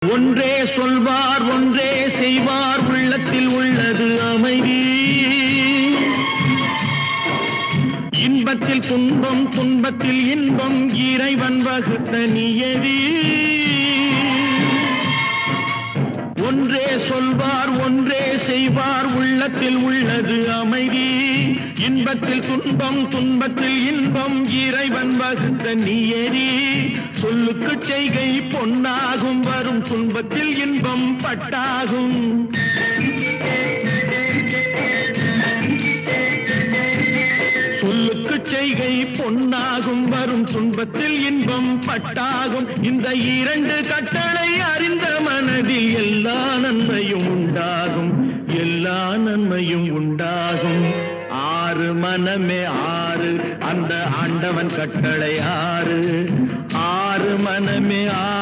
ஒன்றே சொல்வார் ஒன்றே செய்வார் உள்ளத்தில் உள்ளது அமைதி. இன்பத்தில் துன்பம் துன்பத்தில் இன்பம் இறைவன் வகுத்த நியதி. ஒன்றே சொல்வார் ஒன்றே செய்வார் உள்ளத்தில் உள்ளது அமைதி. இன்பத்தில் துன்பம் துன்பத்தில் இன்பம் இறைவன் வகுத்த நியதி. சொல்லுக்கு செய்கை பொன்னாகும் வரும் துன்பத்தில் இன்பம் பட்டாகும். சொல்லுக்கு செய்கை பொன்னாகும் வரும் துன்பத்தில் இன்பம் பட்டாகும். இந்த இரண்டு கட்டளை அறிந்த மனதில் எல்லா நன்மையும் உண்டாகும், எல்லா நன்மையும் உண்டாகும். ஆறு மனமே ஆறு, அந்த ஆண்டவன் கட்டளை ஆறு. ஆறு மனமே ஆறு.